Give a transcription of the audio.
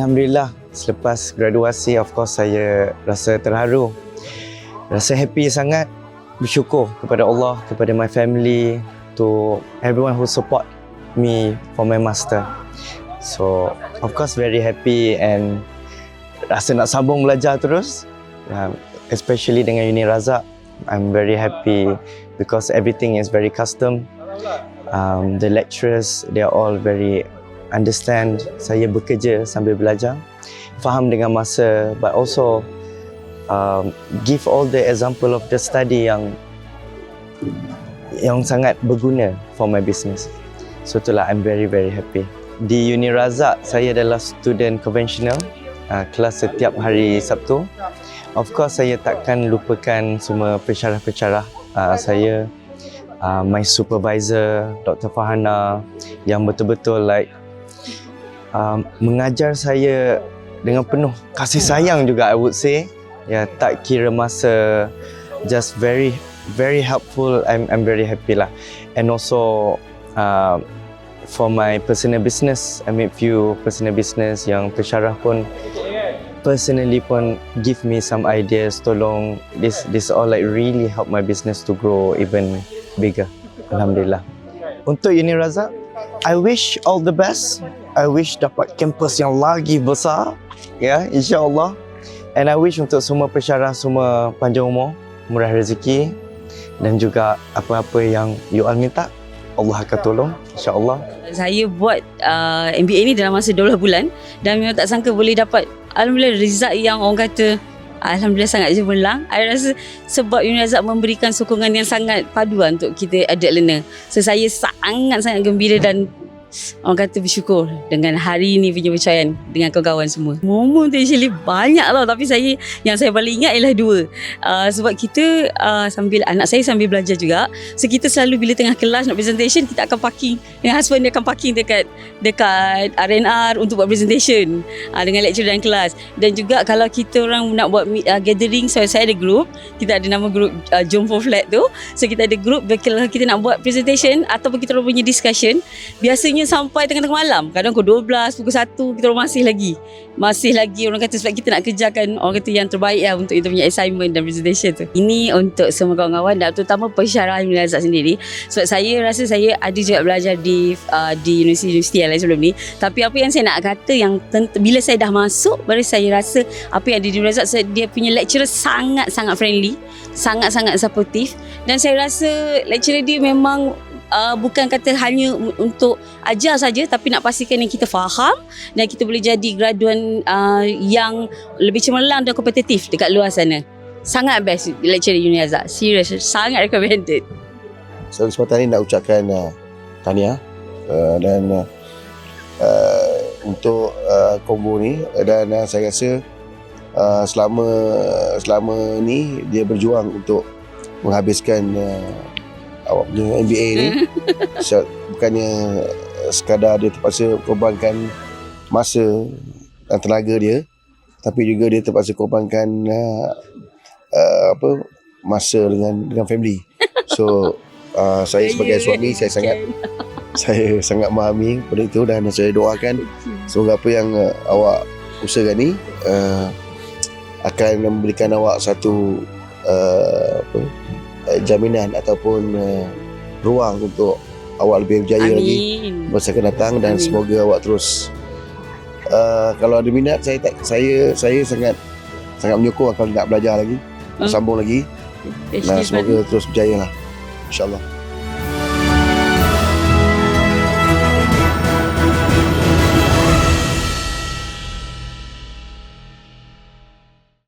Alhamdulillah, selepas graduasi, of course saya rasa terharu. Rasa happy sangat, bersyukur kepada Allah, kepada my family, to everyone who support me for my master. So, of course very happy and rasa nak sambung belajar terus. Especially dengan Uni Razak, I'm very happy because everything is very custom. The lecturers, they are all very understand saya bekerja sambil belajar, faham dengan masa, but also give all the example of the study yang sangat berguna for my business. So itulah, I'm very happy. Di Uni Razak, saya adalah student konvensional, kelas setiap hari Sabtu. Of course, saya takkan lupakan semua pensyarah-pensyarah saya, my supervisor, Dr. Fahana, yang betul-betul mengajar saya dengan penuh kasih sayang juga, I would say. Ya, tak kira masa, just very helpful. I'm very happy lah. And also for my personal business, I made few personal business yang pensyarah pun personally pun give me some ideas, tolong. This all really help my business to grow even bigger. Alhamdulillah. Untuk Uni Razak, I wish all the best. I wish dapat kampus yang lagi besar, ya, insya-Allah. And I wish untuk semua pensyarah semua panjang umur, murah rezeki, dan juga apa-apa yang you all minta, Allah akan tolong, insya-Allah. Saya buat MBA ni dalam masa 12 bulan dan memang tak sangka boleh dapat, alhamdulillah, result yang orang kata alhamdulillah sangat cemerlang. I rasa sebab Uni Razak memberikan sokongan yang sangat paduan untuk kita adult learner. So saya sangat gembira dan orang kata bersyukur dengan hari ni punya percayaan dengan kawan-kawan semua. Momen tu actually banyak tau, tapi yang saya paling ingat ialah 2. Sebab kita anak saya sambil belajar juga. So kita selalu bila tengah kelas nak presentation, kita akan parking. Dengan husband dia akan parking dekat R&R untuk buat presentation dengan lecturer dalam kelas. Dan juga kalau kita orang nak buat gathering, so saya ada group, kita ada nama group Jom for Flat tu. So kita ada group, kalau kita nak buat presentation ataupun kita orang punya discussion, biasanya sampai tengah-tengah malam. Kadang pukul 12, pukul 1 kita orang masih lagi orang kata, sebab kita nak kerjakan orang kata yang terbaik lah untuk kita punya assignment dan presentation tu. Ini untuk semua kawan-kawan dan terutama pensyarah Uni Razak sendiri. Sebab saya rasa saya ada juga belajar di universiti yang lain sebelum ni. Tapi apa yang saya nak kata, yang bila saya dah masuk, baru saya rasa apa yang ada di Uni Razak, dia punya lecturer sangat-sangat friendly, sangat-sangat supportive. Dan saya rasa lecturer dia memang bukan kata hanya untuk ajar saja, tapi nak pastikan yang kita faham dan kita boleh jadi graduan yang lebih cemerlang dan kompetitif dekat luar sana. Sangat best lecturer Uni Razak. Serius, sangat recommended. So, kesempatan ini nak ucapkan tahniah dan untuk combo ni, dan saya rasa selama ni dia berjuang untuk menghabiskan awak punya MBA ni. So, bukannya sekadar dia terpaksa korbankan masa dan tenaga dia, tapi juga dia terpaksa korbankan masa dengan family. So saya sebagai suami, saya sangat memahami pada itu, dan saya doakan semoga apa yang awak usahakan ni akan memberikan awak satu jaminan ataupun ruang untuk awak lebih berjaya lagi masa akan datang, dan semoga awak terus kalau ada minat, saya sangat menyokong kalau nak belajar lagi, sambung lagi. Semoga terus berjaya lah, insya-Allah.